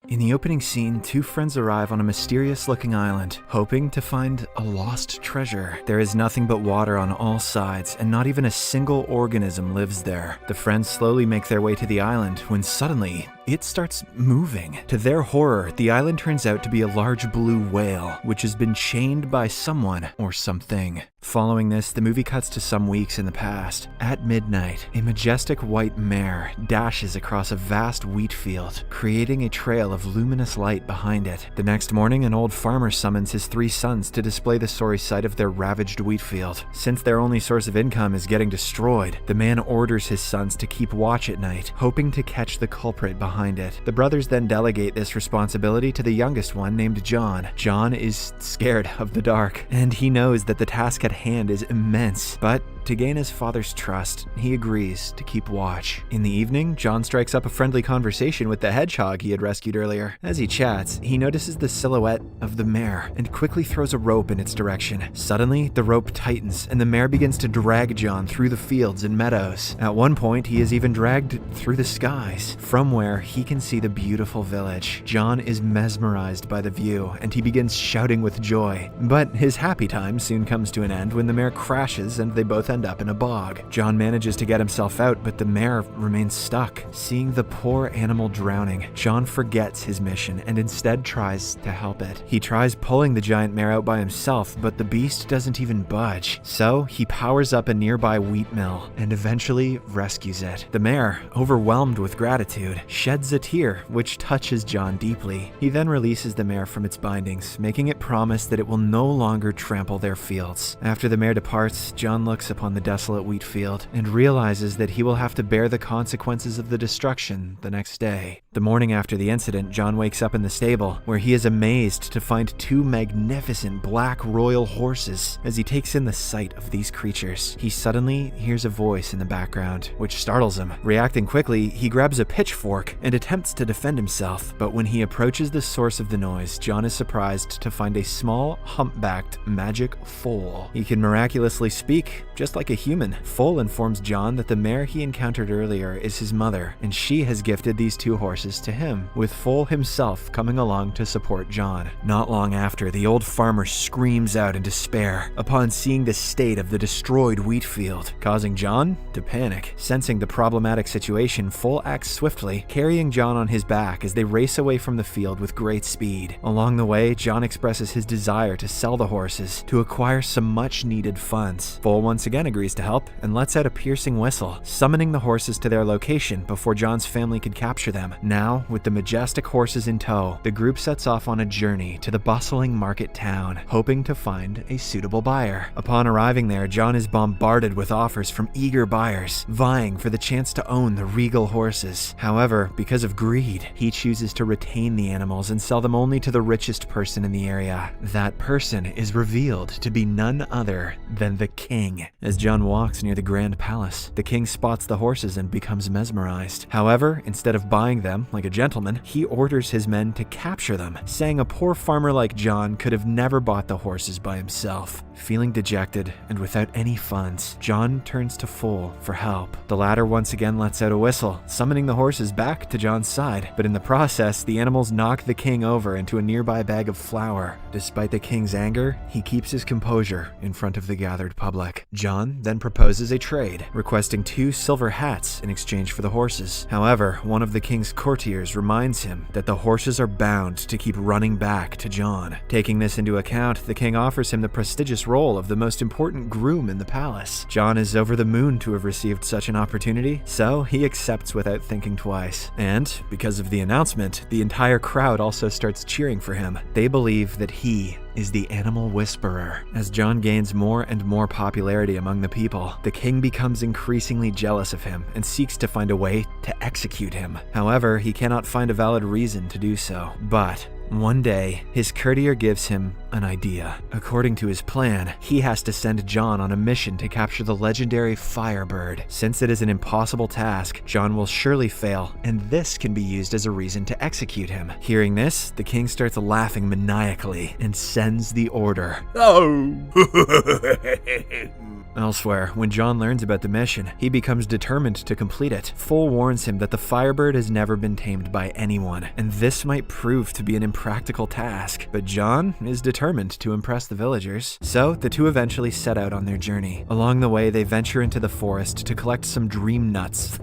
In the opening scene, two friends arrive on a mysterious-looking island, hoping to find a lost treasure. There is nothing but water on all sides, and not even a single organism lives there. The friends slowly make their way to the island when suddenly, it starts moving. To their horror, the island turns out to be a large blue whale, which has been chained by someone or something. Following this, the movie cuts to some weeks in the past. At midnight, a majestic white mare dashes across a vast wheat field, creating a trail of luminous light behind it. The next morning, an old farmer summons his 3 sons to display the sorry sight of their ravaged wheat field. Since their only source of income is getting destroyed, the man orders his sons to keep watch at night, hoping to catch the culprit behind it. The brothers then delegate this responsibility to the youngest one named John. John is scared of the dark, and he knows that the task at hand is immense, but to gain his father's trust, he agrees to keep watch. In the evening, John strikes up a friendly conversation with the hedgehog he had rescued earlier. As he chats, he notices the silhouette of the mare and quickly throws a rope in its direction. Suddenly, the rope tightens and the mare begins to drag John through the fields and meadows. At one point, he is even dragged through the skies, from where he can see the beautiful village. John is mesmerized by the view, and he begins shouting with joy. But his happy time soon comes to an end when the mare crashes and they both end up in a bog. John manages to get himself out, but the mare remains stuck. Seeing the poor animal drowning, John forgets his mission and instead tries to help it. He tries pulling the giant mare out by himself, but the beast doesn't even budge. So he powers up a nearby wheat mill and eventually rescues it. The mare, overwhelmed with gratitude, sheds a tear, which touches John deeply. He then releases the mare from its bindings, making it promise that it will no longer trample their fields. After the mare departs, John looks upon the desolate wheat field and realizes that he will have to bear the consequences of the destruction the next day. The morning after the incident, John wakes up in the stable, where he is amazed to find 2 magnificent black royal horses. As he takes in the sight of these creatures, he suddenly hears a voice in the background, which startles him. Reacting quickly, he grabs a pitchfork and attempts to defend himself, but when he approaches the source of the noise, John is surprised to find a small, humpbacked magic foal. He can miraculously speak, just like a human. Foal informs John that the mare he encountered earlier is his mother, and she has gifted these 2 horses to him, with Foal himself coming along to support John. Not long after, the old farmer screams out in despair upon seeing the state of the destroyed wheat field, causing John to panic. Sensing the problematic situation, Foal acts swiftly, carrying John on his back as they race away from the field with great speed. Along the way, John expresses his desire to sell the horses to acquire some much-needed funds. Foal once again agrees to help and lets out a piercing whistle, summoning the horses to their location before John's family could capture them. Now, with the majestic horses in tow, the group sets off on a journey to the bustling market town, hoping to find a suitable buyer. Upon arriving there, John is bombarded with offers from eager buyers, vying for the chance to own the regal horses. However, because of greed, he chooses to retain the animals and sell them only to the richest person in the area. That person is revealed to be none other than the king. As John walks near the grand palace, the king spots the horses and becomes mesmerized. However, instead of buying them like a gentleman, he orders his men to capture them, saying a poor farmer like John could have never bought the horses by himself. Feeling dejected and without any funds, John turns to Foal for help. The latter once again lets out a whistle, summoning the horses back to John's side, but in the process, the animals knock the king over into a nearby bag of flour. Despite the king's anger, he keeps his composure in front of the gathered public. John then proposes a trade, requesting 2 silver hats in exchange for the horses. However, one of the king's courtiers reminds him that the horses are bound to keep running back to John. Taking this into account, the king offers him the prestigious role of the most important groom in the palace. John is over the moon to have received such an opportunity, so he accepts without thinking twice. And, because of the announcement, the entire crowd also starts cheering for him. They believe that he is the animal whisperer. As John gains more and more popularity among the people, the king becomes increasingly jealous of him and seeks to find a way to execute him. However, he cannot find a valid reason to do so. But One day, his courtier gives him an idea. According to his plan, he has to send John on a mission to capture the legendary Firebird. Since it is an impossible task, John will surely fail, and this can be used as a reason to execute him. Hearing this, the king starts laughing maniacally and sends the order. Oh! Elsewhere, when John learns about the mission, he becomes determined to complete it. Foal warns him that the Firebird has never been tamed by anyone, and this might prove to be an impractical task. But John is determined to impress the villagers. So, the two eventually set out on their journey. Along the way, they venture into the forest to collect some dream nuts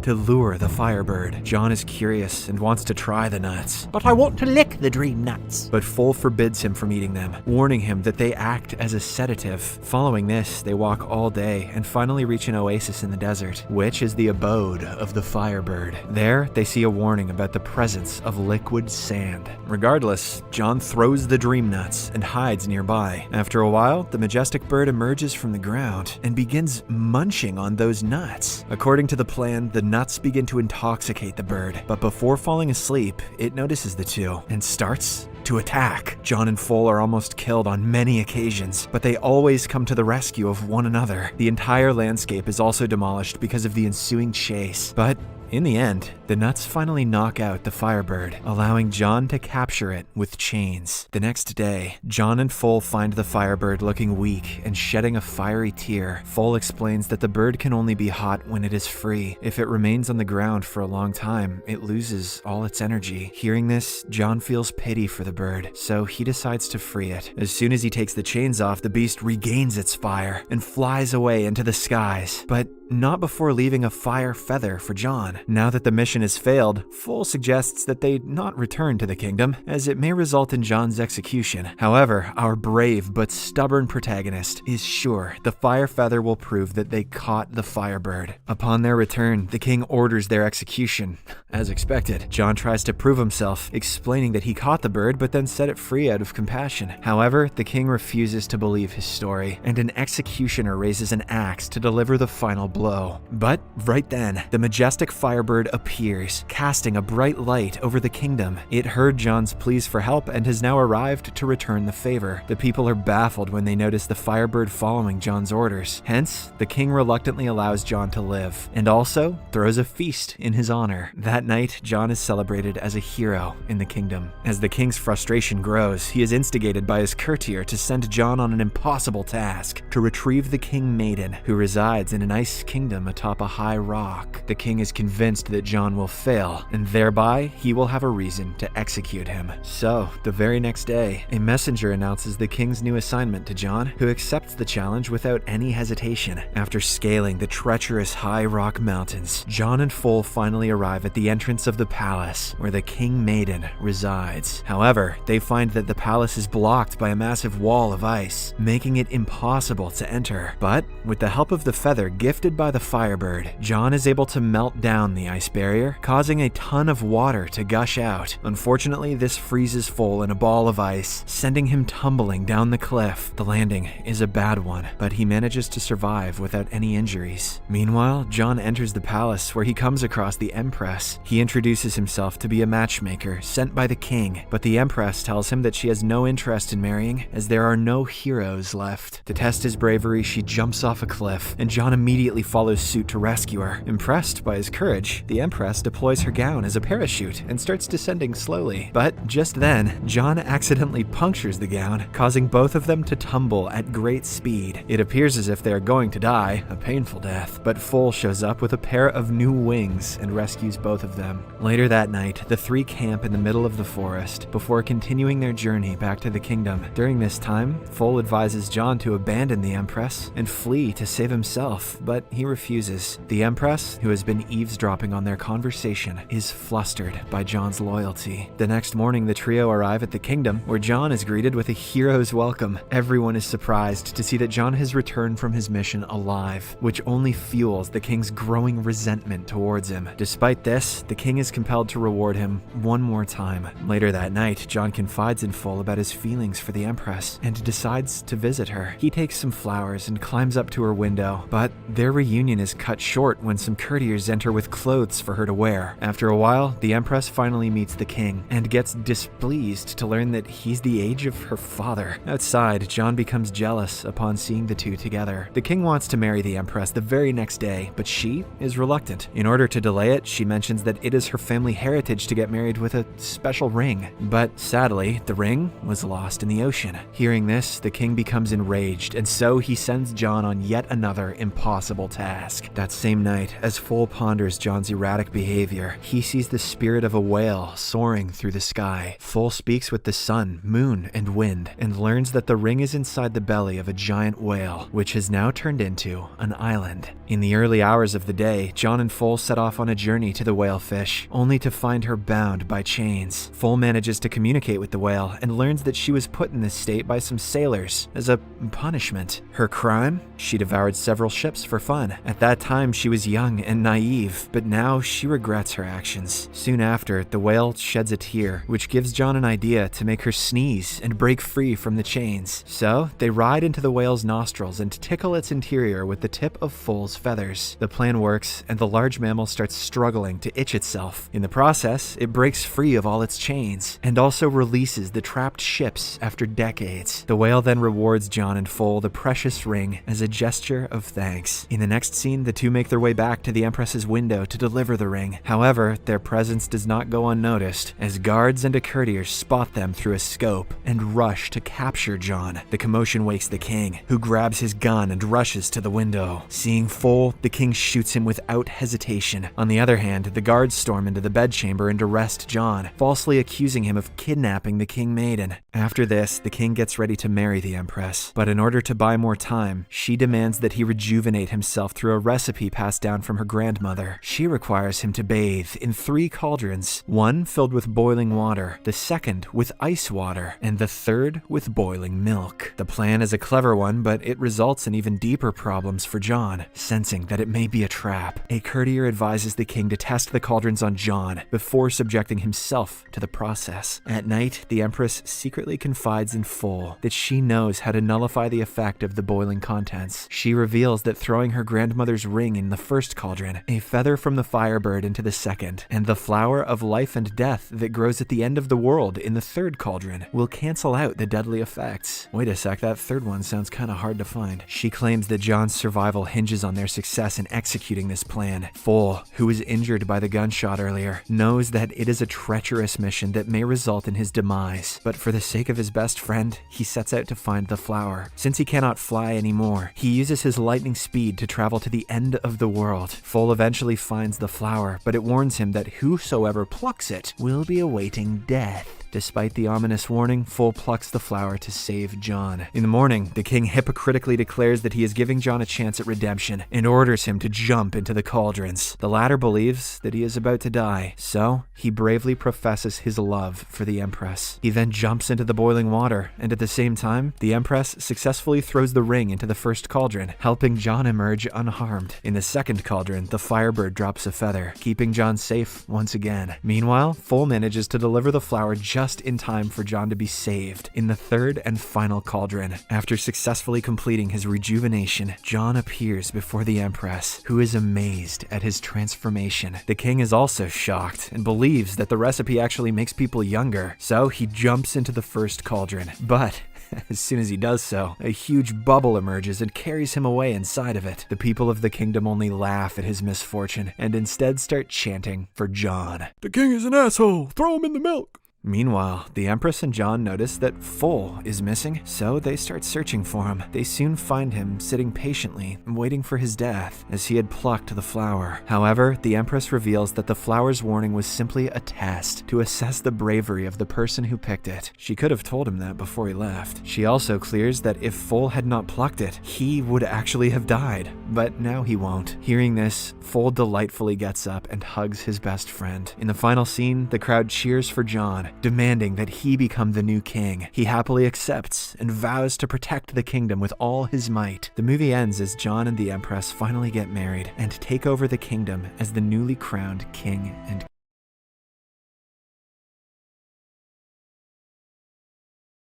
to lure the Firebird. John is curious and wants to try the nuts. But I want to lick the dream nuts. But Foal forbids him from eating them, warning him that they act as a sedative. Following this, they walk all day and finally reach an oasis in the desert, which is the abode of the Firebird. There, they see a warning about the presence of liquid sand. Regardless, John throws the dream nuts and hides nearby. After a while, the majestic bird emerges from the ground and begins munching on those nuts. According to the plan, the nuts begin to intoxicate the bird, but before falling asleep, it notices the two and starts to attack. John and Foal are almost killed on many occasions, but they always come to the rescue of one another. The entire landscape is also demolished because of the ensuing chase, but in the end, the nuts finally knock out the Firebird, allowing John to capture it with chains. The next day, John and Foal find the Firebird looking weak and shedding a fiery tear. Foal explains that the bird can only be hot when it is free. If it remains on the ground for a long time, it loses all its energy. Hearing this, John feels pity for the bird, so he decides to free it. As soon as he takes the chains off, the beast regains its fire and flies away into the skies. But not before leaving a fire feather for John. Now that the mission has failed, Foal suggests that they not return to the kingdom, as it may result in John's execution. However, our brave but stubborn protagonist is sure the fire feather will prove that they caught the Firebird. Upon their return, the king orders their execution. As expected, John tries to prove himself, explaining that he caught the bird but then set it free out of compassion. However, the king refuses to believe his story, and an executioner raises an axe to deliver the final blow. But right then, the majestic Firebird appears, casting a bright light over the kingdom. It heard John's pleas for help and has now arrived to return the favor. The people are baffled when they notice the Firebird following John's orders. Hence, the king reluctantly allows John to live, and also throws a feast in his honor. That night, John is celebrated as a hero in the kingdom. As the king's frustration grows, he is instigated by his courtier to send John on an impossible task, to retrieve the king maiden, who resides in an ice kingdom atop a high rock. The king is convinced that John will fail, and thereby he will have a reason to execute him. So, the very next day, a messenger announces the king's new assignment to John, who accepts the challenge without any hesitation. After scaling the treacherous high rock mountains, John and Foal finally arrive at the entrance of the palace, where the king maiden resides. However, they find that the palace is blocked by a massive wall of ice, making it impossible to enter. But, with the help of the feather gifted by the Firebird, John is able to melt down the ice barrier, causing a ton of water to gush out. Unfortunately, this freezes Foal in a ball of ice, sending him tumbling down the cliff. The landing is a bad one, but he manages to survive without any injuries. Meanwhile, John enters the palace, where he comes across the Empress. He introduces himself to be a matchmaker sent by the king, but the Empress tells him that she has no interest in marrying, as there are no heroes left. To test his bravery, she jumps off a cliff, and John immediately follows suit to rescue her. Impressed by his courage, the Empress deploys her gown as a parachute and starts descending slowly. But just then, John accidentally punctures the gown, causing both of them to tumble at great speed. It appears as if they are going to die, a painful death, but Foal shows up with a pair of new wings and rescues both of them. Later that night, the three camp in the middle of the forest before continuing their journey back to the kingdom. During this time, Foal advises John to abandon the Empress and flee to save himself, but he refuses. The Empress, who has been eavesdropping on their conversation, is flustered by John's loyalty. The next morning, the trio arrive at the kingdom, where John is greeted with a hero's welcome. Everyone is surprised to see that John has returned from his mission alive, which only fuels the king's growing resentment towards him. Despite this, the king is compelled to reward him one more time. Later that night, John confides in Foal about his feelings for the Empress and decides to visit her. He takes some flowers and climbs up to her window, but their reunion is cut short when some courtiers enter with clothes for her to wear. After a while, the Empress finally meets the king and gets displeased to learn that he's the age of her father. Outside, John becomes jealous upon seeing the two together. The king wants to marry the Empress the very next day, but she is reluctant. In order to delay it, she mentions that it is her family heritage to get married with a special ring. But sadly, the ring was lost in the ocean. Hearing this, the king becomes enraged, and so he sends John on yet another impossible task. That same night, as Foal ponders John's erratic behavior, he sees the spirit of a whale soaring through the sky. Foal speaks with the sun, moon, and wind, and learns that the ring is inside the belly of a giant whale, which has now turned into an island. In the early hours of the day, John and Foal set off on a journey to the whalefish, only to find her bound by chains. Foal manages to communicate with the whale and learns that she was put in this state by some sailors as a punishment. Her crime? She devoured several ships for fun. At that time, she was young and naive, but now she regrets her actions. Soon after, the whale sheds a tear, which gives John an idea to make her sneeze and break free from the chains. So, they ride into the whale's nostrils and tickle its interior with the tip of Foal's feathers. The plan works, and the large mammal starts struggling to itch itself. In the process, it breaks free of all its chains, and also releases the trapped ships after decades. The whale then rewards John and Foal the precious ring as a gesture of thanks. In the next scene, the two make their way back to the Empress's window to deliver the ring. However, their presence does not go unnoticed, as guards and a courtier spot them through a scope and rush to capture John. The commotion wakes the king, who grabs his gun and rushes to the window. Seeing Foal, the king shoots him without hesitation. On the other hand, the guards storm into the bedchamber and arrest John, falsely accusing him of kidnapping the king maiden. After this, the king gets ready to marry the Empress, but in order to buy more time, she demands that he rejuvenate himself through a recipe passed down from her grandmother. She requires him to bathe in 3 cauldrons, one filled with boiling water, the second with ice water, and the third with boiling milk. The plan is a clever one, but it results in even deeper problems for John. Sensing that it may be a trap, a courtier advises the king to test the cauldrons on John before subjecting himself to the process. At night, the Empress secretly confides in Foal that she knows how to nullify the effect of the boiling contents. She reveals that throwing her grandmother's ring in the first cauldron, a feather from the firebird into the second, and the flower of life and death that grows at the end of the world in the third cauldron will cancel out the deadly effects. Wait a sec, that third one sounds kinda hard to find. She claims that John's survival hinges on their success in executing this plan. Foal, who was injured by the gunshot earlier, knows that it is a treacherous mission that may result in his demise, but for the sake of his best friend, he sets out to find the flower. Since he cannot fly anymore, he uses his lightning speed to travel to the end of the world. Foal eventually finds the flower, but it warns him that whosoever plucks it will be awaiting death. Despite the ominous warning, Foal plucks the flower to save John. In the morning, the king hypocritically declares that he is giving John a chance at redemption and orders him to jump into the cauldrons. The latter believes that he is about to die, so he bravely professes his love for the Empress. He then jumps into the boiling water, and at the same time, the Empress successfully throws the ring into the first cauldron, helping John emerge unharmed. In the second cauldron, the firebird drops a feather, keeping John safe once again. Meanwhile, Foal manages to deliver the flower just in time for John to be saved in the third and final cauldron. After successfully completing his rejuvenation, John appears before the Empress, who is amazed at his transformation. The king is also shocked and believes that the recipe actually makes people younger, so he jumps into the first cauldron. But as soon as he does so, a huge bubble emerges and carries him away inside of it. The people of the kingdom only laugh at his misfortune and instead start chanting for John. "The king is an asshole! Throw him in the milk!" Meanwhile, the Empress and John notice that Foal is missing, so they start searching for him. They soon find him sitting patiently, waiting for his death, as he had plucked the flower. However, the Empress reveals that the flower's warning was simply a test to assess the bravery of the person who picked it. She could have told him that before he left. She also clears that if Foal had not plucked it, he would actually have died, but now he won't. Hearing this, Foal delightfully gets up and hugs his best friend. In the final scene, the crowd cheers for John, demanding that he become the new king. He happily accepts and vows to protect the kingdom with all his might. The movie ends as John and the Empress finally get married and take over the kingdom as the newly crowned king and